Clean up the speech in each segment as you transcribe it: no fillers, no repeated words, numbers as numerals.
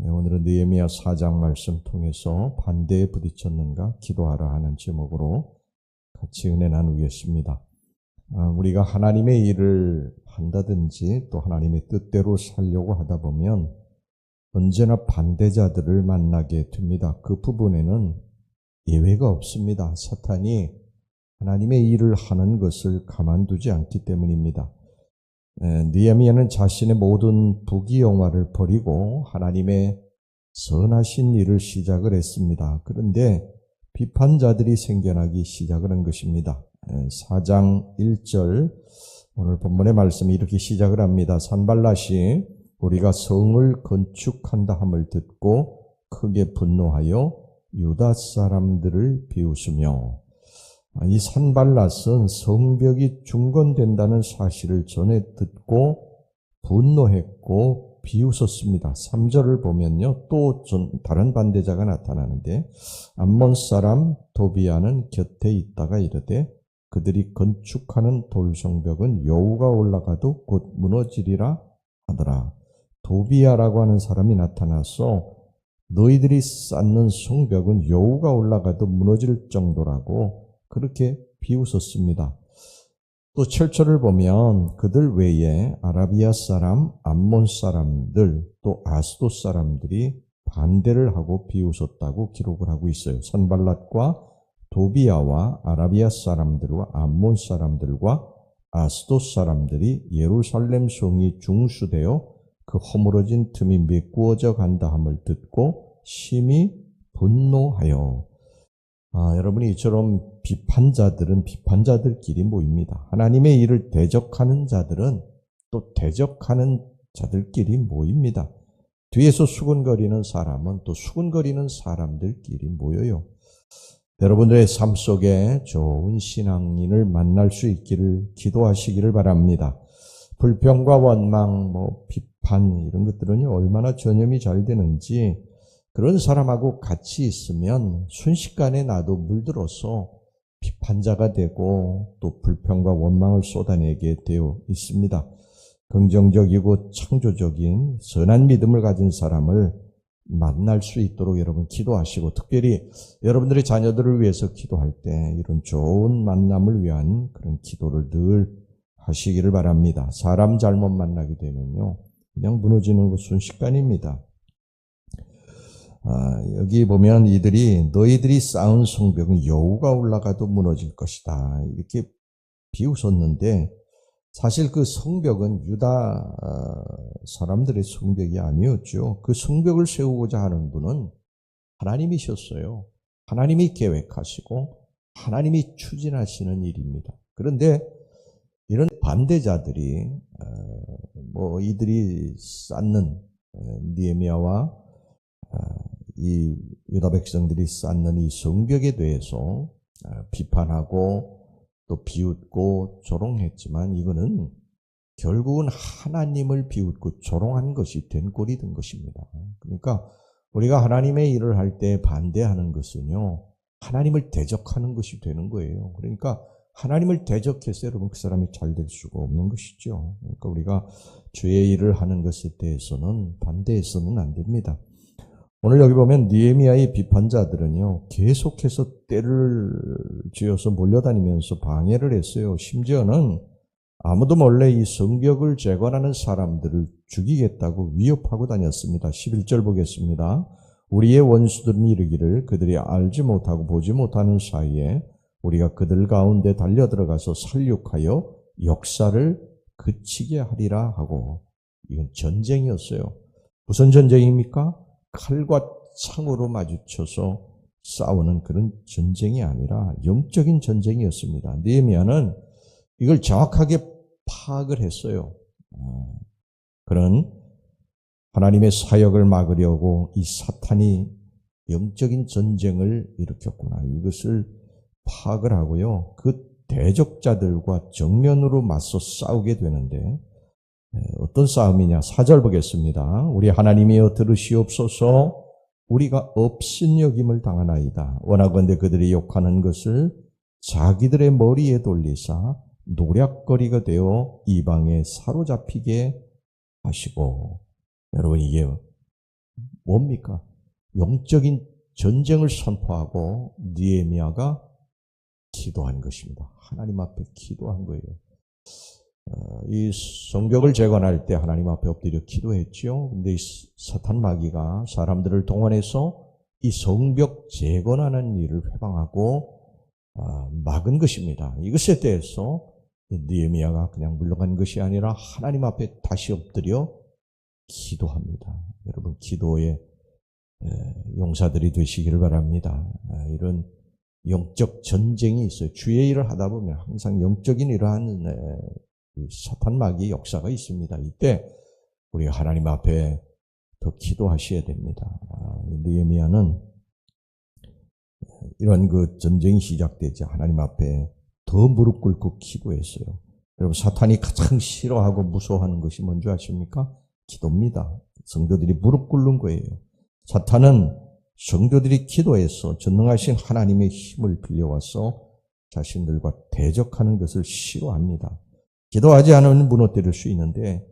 오늘은 느헤미야 4장 말씀 통해서 반대에 부딪혔는가 기도하라 하는 제목으로 같이 은혜 나누겠습니다. 우리가 하나님의 일을 한다든지 또 하나님의 뜻대로 살려고 하다 보면 언제나 반대자들을 만나게 됩니다. 그 부분에는 예외가 없습니다. 사탄이 하나님의 일을 하는 것을 가만두지 않기 때문입니다. 느헤미야는 자신의 모든 부귀영화를 버리고 하나님의 선하신 일을 시작을 했습니다. 그런데 비판자들이 생겨나기 시작을 한 것입니다. 4장 1절 오늘 본문의 말씀이 이렇게 시작을 합니다. 산발랏이 우리가 성을 건축한다 함을 듣고 크게 분노하여 유다 사람들을 비웃으며, 이 산발랏은 성벽이 중건된다는 사실을 전에 듣고 분노했고 비웃었습니다. 3절을 보면요, 또 다른 반대자가 나타나는데, 암몬 사람 도비아는 곁에 있다가 이르되 그들이 건축하는 돌성벽은 여우가 올라가도 곧 무너지리라 하더라. 도비아라고 하는 사람이 나타나서 너희들이 쌓는 성벽은 여우가 올라가도 무너질 정도라고 그렇게 비웃었습니다. 또 7절을 보면 그들 외에 아라비아 사람, 암몬 사람들, 또 아스돗 사람들이 반대를 하고 비웃었다고 기록을 하고 있어요. 산발랏과 도비아와 아라비아 사람들과 암몬 사람들과 아스돗 사람들이 예루살렘 성이 중수되어 그 허물어진 틈이 메꾸어져 간다 함을 듣고 심히 분노하여. 여러분이 이처럼 비판자들은 비판자들끼리 모입니다. 하나님의 일을 대적하는 자들은 또 대적하는 자들끼리 모입니다. 뒤에서 수군거리는 사람은 또 수군거리는 사람들끼리 모여요. 여러분들의 삶 속에 좋은 신앙인을 만날 수 있기를 기도하시기를 바랍니다. 불평과 원망, 비판 이런 것들은요, 얼마나 전염이 잘 되는지 그런 사람하고 같이 있으면 순식간에 나도 물들어서 비판자가 되고 또 불평과 원망을 쏟아내게 되어 있습니다. 긍정적이고 창조적인 선한 믿음을 가진 사람을 만날 수 있도록 여러분 기도하시고, 특별히 여러분들의 자녀들을 위해서 기도할 때 이런 좋은 만남을 위한 그런 기도를 늘 하시기를 바랍니다. 사람 잘못 만나게 되면요, 그냥 무너지는 것 순식간입니다. 여기 보면 너희들이 쌓은 성벽은 여우가 올라가도 무너질 것이다, 이렇게 비웃었는데, 사실 그 성벽은 유다 사람들의 성벽이 아니었죠. 그 성벽을 세우고자 하는 분은 하나님이셨어요. 하나님이 계획하시고 하나님이 추진하시는 일입니다. 그런데 이런 반대자들이 이들이 쌓는 느헤미야와 이 유다 백성들이 쌓는 이 성벽에 대해서 비판하고 또 비웃고 조롱했지만, 이거는 결국은 하나님을 비웃고 조롱한 것이 된 꼴이 된 것입니다. 그러니까 우리가 하나님의 일을 할 때 반대하는 것은요, 하나님을 대적하는 것이 되는 거예요. 그러니까 하나님을 대적해서 여러분 그 사람이 잘 될 수가 없는 것이죠. 그러니까 우리가 주의 일을 하는 것에 대해서는 반대해서는 안 됩니다. 오늘 여기 보면 느헤미야의 비판자들은요, 계속해서 때를 지어서 몰려다니면서 방해를 했어요. 심지어는 아무도 몰래 이 성벽을 재건하는 사람들을 죽이겠다고 위협하고 다녔습니다. 11절 보겠습니다. 우리의 원수들은 이르기를 그들이 알지 못하고 보지 못하는 사이에 우리가 그들 가운데 달려들어가서 살육하여 역사를 그치게 하리라 하고. 이건 전쟁이었어요. 무슨 전쟁입니까? 칼과 창으로 마주쳐서 싸우는 그런 전쟁이 아니라 영적인 전쟁이었습니다. 느헤미야는 이걸 정확하게 파악을 했어요. 그런 하나님의 사역을 막으려고 이 사탄이 영적인 전쟁을 일으켰구나, 이것을 파악을 하고요, 그 대적자들과 정면으로 맞서 싸우게 되는데, 어떤 싸움이냐? 4절 보겠습니다. 우리 하나님이여 들으시옵소서. 우리가 업신여김을 당하나이다. 원하건대 그들이 욕하는 것을 자기들의 머리에 돌리사 노략거리가 되어 이방에 사로잡히게 하시고. 여러분, 이게 뭡니까? 영적인 전쟁을 선포하고 느헤미야가 기도한 것입니다. 하나님 앞에 기도한 거예요. 이 성벽을 재건할 때 하나님 앞에 엎드려 기도했죠. 근데 이 사탄 마귀가 사람들을 동원해서 이 성벽 재건하는 일을 회방하고 막은 것입니다. 이것에 대해서 느헤미야가 그냥 물러간 것이 아니라 하나님 앞에 다시 엎드려 기도합니다. 여러분, 기도의 용사들이 되시기를 바랍니다. 이런 영적 전쟁이 있어요. 주의 일을 하다 보면 항상 영적인 이러한 사탄 마귀의 역사가 있습니다. 이때 우리가 하나님 앞에 더 기도하셔야 됩니다. 느헤미야는 이런 그 전쟁이 시작되자 하나님 앞에 더 무릎 꿇고 기도했어요. 여러분, 사탄이 가장 싫어하고 무서워하는 것이 뭔지 아십니까? 기도입니다. 성도들이 무릎 꿇는 거예요. 사탄은 성도들이 기도해서 전능하신 하나님의 힘을 빌려와서 자신들과 대적하는 것을 싫어합니다. 기도하지 않으면 무너뜨릴 수 있는데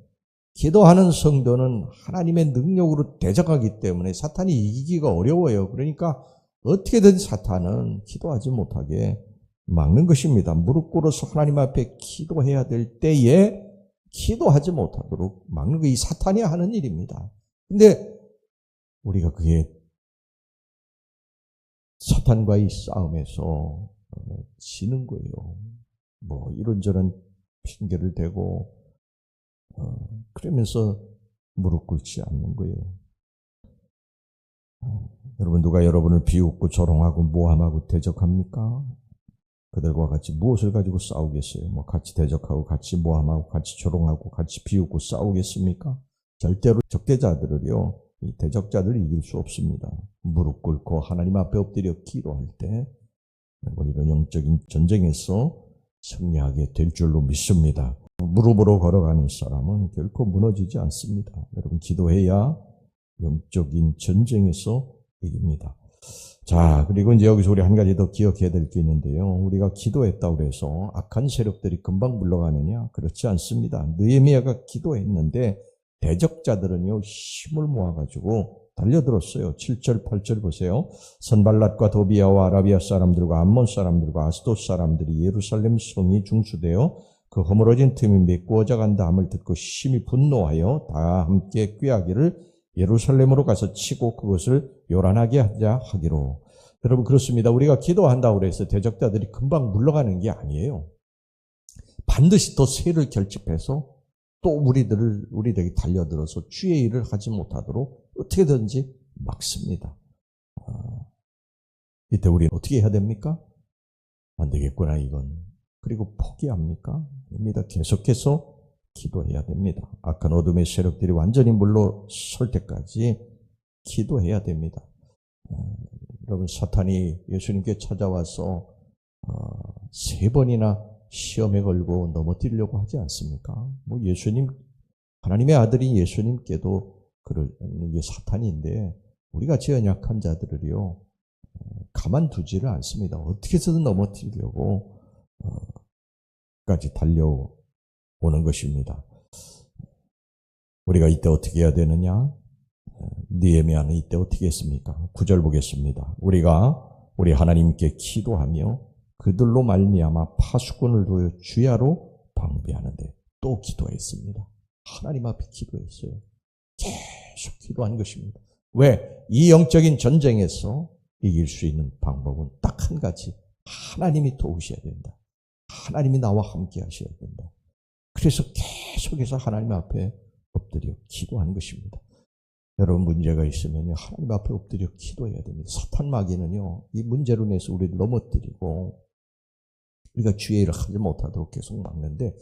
기도하는 성도는 하나님의 능력으로 대적하기 때문에 사탄이 이기기가 어려워요. 그러니까 어떻게든 사탄은 기도하지 못하게 막는 것입니다. 무릎 꿇어서 하나님 앞에 기도해야 될 때에 기도하지 못하도록 막는 게 이 사탄이 하는 일입니다. 근데 우리가 그게 사탄과의 싸움에서 지는 거예요. 뭐 이런저런 핑계를 대고 그러면서 무릎 꿇지 않는 거예요. 여러분, 누가 여러분을 비웃고 조롱하고 모함하고 대적합니까? 그들과 같이 무엇을 가지고 싸우겠어요? 뭐 같이 대적하고 같이 모함하고 같이 조롱하고 같이 비웃고 싸우겠습니까? 절대로 적대자들을요, 이 대적자들을 이길 수 없습니다. 무릎 꿇고 하나님 앞에 엎드려 기도할 때 이런 영적인 전쟁에서 승리하게 될 줄로 믿습니다. 무릎으로 걸어가는 사람은 결코 무너지지 않습니다. 여러분, 기도해야 영적인 전쟁에서 이깁니다. 자, 그리고 이제 여기서 우리 한 가지 더 기억해야 될 게 있는데요. 우리가 기도했다고 해서 악한 세력들이 금방 물러가느냐? 그렇지 않습니다. 느헤미야가 기도했는데 대적자들은요, 힘을 모아가지고 달려들었어요. 7절, 8절 보세요. 선발랏과 도비아와 아라비아 사람들과 암몬 사람들과 아스돗 사람들이 예루살렘 성이 중수되어 그 허물어진 틈이 메꾸어져 간다함을 듣고 심히 분노하여 다 함께 꾀하기를 예루살렘으로 가서 치고 그것을 요란하게 하자 하기로. 여러분, 그렇습니다. 우리가 기도한다고 해서 대적자들이 금방 물러가는 게 아니에요. 반드시 더 세를 결집해서 또 우리들에게 달려들어서 주의 일을 하지 못하도록 어떻게든지 막습니다. 이때 우리는 어떻게 해야 됩니까? 안 되겠구나, 이건. 그리고 포기합니까? 입니다. 계속해서 기도해야 됩니다. 악한 어둠의 세력들이 완전히 물러설 때까지 기도해야 됩니다. 여러분, 사탄이 예수님께 찾아와서 3번이나 시험에 걸고 넘어뜨리려고 하지 않습니까? 뭐 예수님, 하나님의 아들인 예수님께도 그럴 게 사탄인데 우리같이 연약한 자들을요, 가만두지를 않습니다. 어떻게 해서든 넘어뜨리려고 까지 달려오는 것입니다. 우리가 이때 어떻게 해야 되느냐? 느헤미야는 이때 어떻게 했습니까? 9절 보겠습니다. 우리가 우리 하나님께 기도하며 그들로 말미암아 파수꾼을 도여 주야로 방비하는데 또 기도했습니다. 하나님 앞에 기도했어요. 계속 기도한 것입니다. 왜? 이 영적인 전쟁에서 이길 수 있는 방법은 딱 한 가지. 하나님이 도우셔야 된다. 하나님이 나와 함께 하셔야 된다. 그래서 계속해서 하나님 앞에 엎드려 기도한 것입니다. 여러분, 문제가 있으면요, 하나님 앞에 엎드려 기도해야 됩니다. 사탄 마귀는요, 이 문제로 인해서 우리를 넘어뜨리고 우리가 주의 일을 하지 못하도록 계속 막는데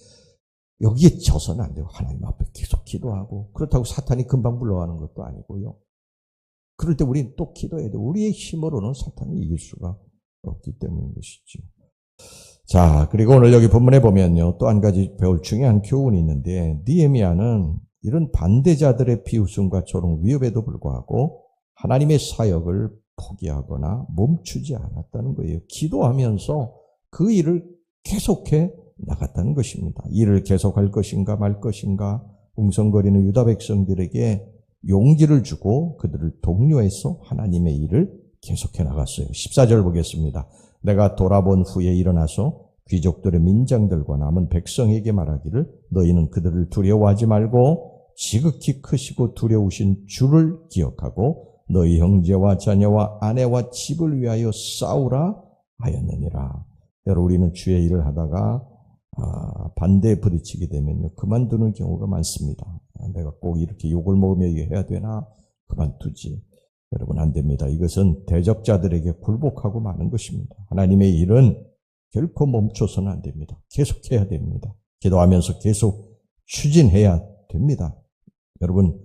여기에 져서는 안 돼요. 하나님 앞에 계속 기도하고. 그렇다고 사탄이 금방 물러가는 것도 아니고요. 그럴 때 우리는 또 기도해야 돼요. 우리의 힘으로는 사탄이 이길 수가 없기 때문인 것이죠. 자, 그리고 오늘 여기 본문에 보면요, 또 한 가지 배울 중요한 교훈이 있는데, 느헤미야는 이런 반대자들의 비웃음과 조롱, 위협에도 불구하고 하나님의 사역을 포기하거나 멈추지 않았다는 거예요. 기도하면서 그 일을 계속해 나갔다는 것입니다. 일을 계속할 것인가 말 것인가 웅성거리는 유다 백성들에게 용기를 주고 그들을 독려해서 하나님의 일을 계속해 나갔어요. 14절 보겠습니다. 내가 돌아본 후에 일어나서 귀족들의 민장들과 남은 백성에게 말하기를 너희는 그들을 두려워하지 말고 지극히 크시고 두려우신 주를 기억하고 너희 형제와 자녀와 아내와 집을 위하여 싸우라 하였느니라. 여러분, 우리는 주의 일을 하다가 반대에 부딪히게 되면요 그만두는 경우가 많습니다. 내가 꼭 이렇게 욕을 먹으며 해야 되나? 그만두지. 여러분, 안 됩니다. 이것은 대적자들에게 굴복하고 마는 것입니다. 하나님의 일은 결코 멈춰서는 안 됩니다. 계속해야 됩니다. 기도하면서 계속 추진해야 됩니다. 여러분,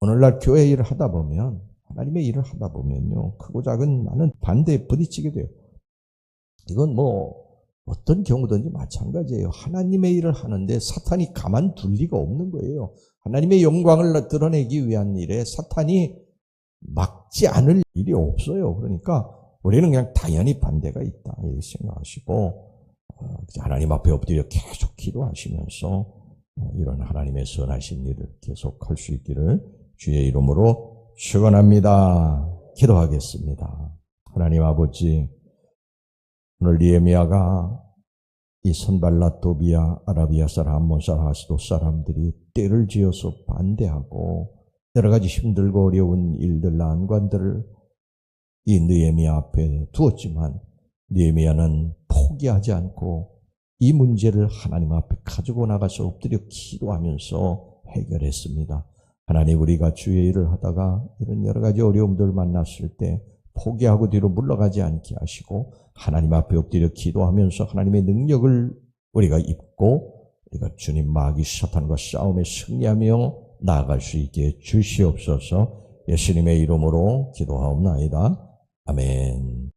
오늘날 교회 일을 하다 보면, 하나님의 일을 하다 보면요 크고 작은 많은 반대에 부딪히게 돼요. 이건 어떤 경우든지 마찬가지예요. 하나님의 일을 하는데 사탄이 가만둘 리가 없는 거예요. 하나님의 영광을 드러내기 위한 일에 사탄이 막지 않을 일이 없어요. 그러니까 우리는 그냥 당연히 반대가 있다 이렇게 생각하시고 하나님 앞에 엎드려 계속 기도하시면서 이런 하나님의 선하신 일을 계속 할 수 있기를 주의 이름으로 축원합니다. 기도하겠습니다. 하나님 아버지, 오늘 느헤미야가 이 선발랏, 도비야, 아라비아 사람, 암몬 사람, 아스돗 사람들이 때를 지어서 반대하고 여러 가지 힘들고 어려운 일들, 난관들을 이 느헤미야 앞에 두었지만 느헤미야는 포기하지 않고 이 문제를 하나님 앞에 가지고 나가서 엎드려 기도하면서 해결했습니다. 하나님, 우리가 주의 일을 하다가 이런 여러 가지 어려움들을 만났을 때 포기하고 뒤로 물러가지 않게 하시고 하나님 앞에 엎드려 기도하면서 하나님의 능력을 우리가 입고 우리가 주님 마귀 사탄과 싸움에 승리하며 나아갈 수 있게 주시옵소서. 예수님의 이름으로 기도하옵나이다. 아멘.